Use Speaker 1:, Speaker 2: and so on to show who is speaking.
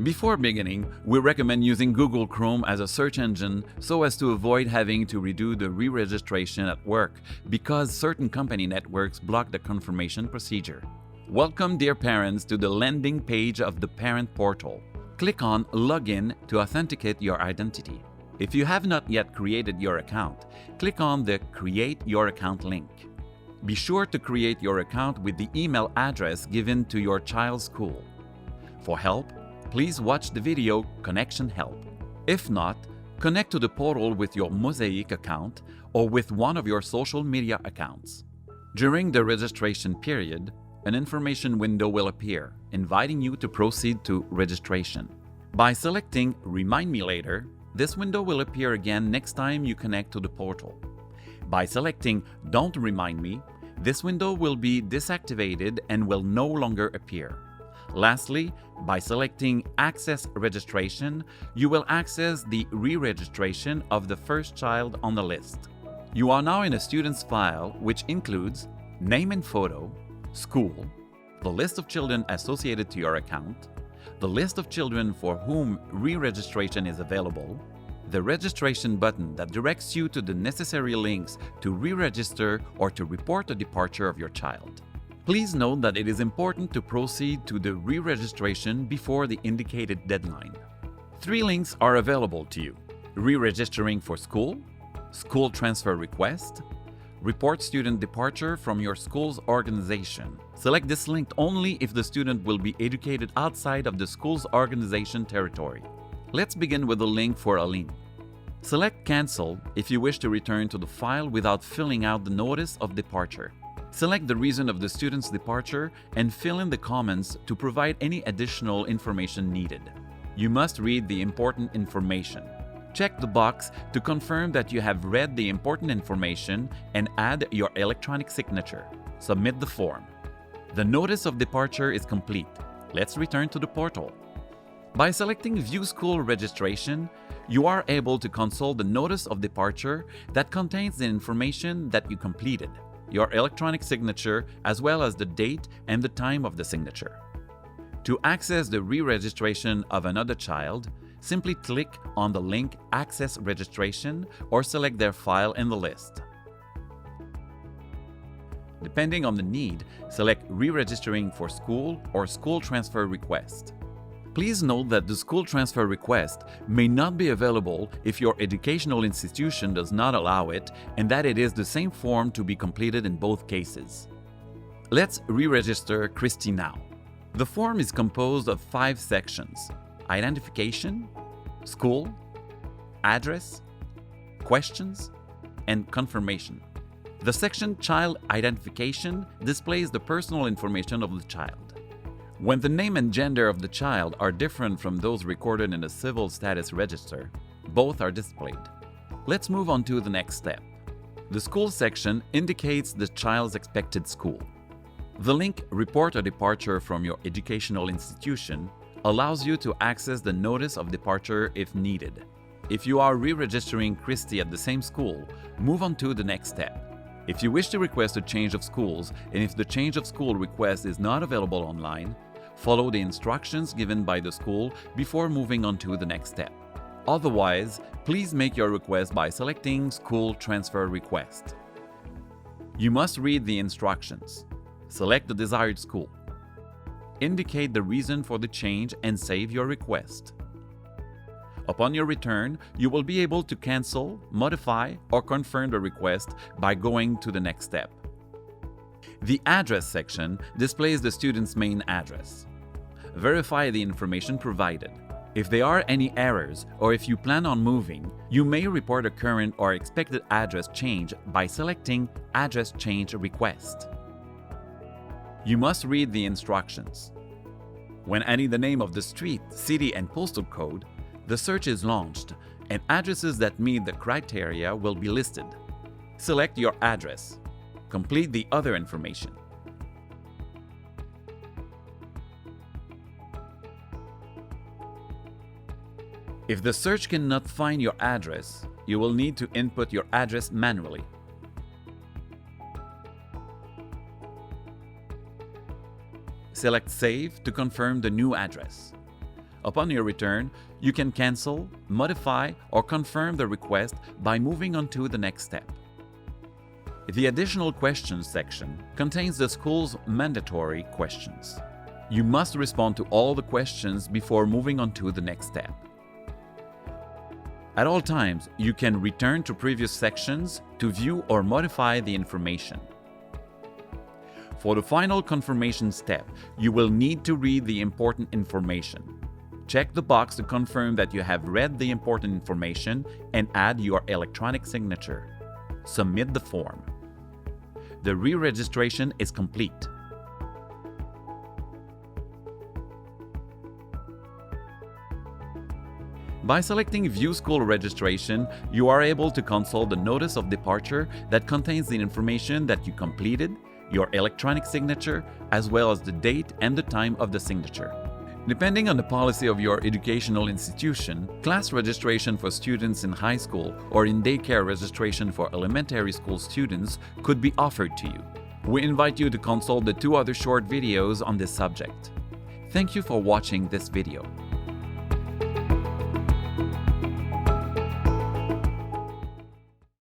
Speaker 1: Before beginning, we recommend using Google Chrome as a search engine so as to avoid having to redo the re-registration at work because certain company networks block the confirmation procedure. Welcome, dear parents, to the landing page of the Parent Portal. Click on Login to authenticate your identity. If you have not yet created your account, click on the Create Your Account link. Be sure to create your account with the email address given to your child's school. For help, please watch the video Connection Help. If not, connect to the portal with your Mozaïk account or with one of your social media accounts. During the registration period, an information window will appear, inviting you to proceed to registration. By selecting Remind Me Later, this window will appear again next time you connect to the portal. By selecting Don't Remind Me, this window will be deactivated and will no longer appear. Lastly, by selecting Access Registration, you will access the re-registration of the first child on the list. You are now in a student's file which includes name and photo, school, the list of children associated to your account, the list of children for whom re-registration is available, the registration button that directs you to the necessary links to re-register or to report the departure of your child. Please note that it is important to proceed to the re-registration before the indicated deadline. 3 links are available to you: re-registering for school, school transfer request, report student departure from your school's organization. Select this link only if the student will be educated outside of the school's organization territory. Let's begin with the link for Aline. Select Cancel if you wish to return to the file without filling out the notice of departure. Select the reason of the student's departure and fill in the comments to provide any additional information needed. You must read the important information. Check the box to confirm that you have read the important information and add your electronic signature. Submit the form. The notice of departure is complete. Let's return to the portal. By selecting View School Registration, you are able to consult the notice of departure that contains the information that you completed, your electronic signature, as well as the date and the time of the signature. To access the re-registration of another child, simply click on the link Access Registration or select their file in the list. Depending on the need, select Re-registering for School or School Transfer Request. Please note that the school transfer request may not be available if your educational institution does not allow it, and that it is the same form to be completed in both cases. Let's re-register Christy now. The form is composed of 5 sections: identification, school, address, questions, and confirmation. The section Child Identification displays the personal information of the child. When the name and gender of the child are different from those recorded in the Civil Status Register, both are displayed. Let's move on to the next step. The school section indicates the child's expected school. The link Report a Departure from your educational institution allows you to access the notice of departure if needed. If you are re-registering Christy at the same school, move on to the next step. If you wish to request a change of schools, and if the change of school request is not available online, follow the instructions given by the school before moving on to the next step. Otherwise, please make your request by selecting School Transfer Request. You must read the instructions. Select the desired school. Indicate the reason for the change and save your request. Upon your return, you will be able to cancel, modify, or confirm the request by going to the next step. The Address section displays the student's main address. Verify the information provided. If there are any errors or if you plan on moving, you may report a current or expected address change by selecting Address Change Request. You must read the instructions. When adding the name of the street, city, and postal code, the search is launched and addresses that meet the criteria will be listed. Select your address. Complete the other information. If the search cannot find your address, you will need to input your address manually. Select Save to confirm the new address. Upon your return, you can cancel, modify, or confirm the request by moving on to the next step. The additional questions section contains the school's mandatory questions. You must respond to all the questions before moving on to the next step. At all times, you can return to previous sections to view or modify the information. For the final confirmation step, you will need to read the important information. Check the box to confirm that you have read the important information and add your electronic signature. Submit the form. The re-registration is complete. By selecting View School Registration, you are able to consult the notice of departure that contains the information that you completed, your electronic signature, as well as the date and the time of the signature. Depending on the policy of your educational institution, class registration for students in high school or in daycare registration for elementary school students could be offered to you. We invite you to consult the 2 other short videos on this subject. Thank you for watching this video.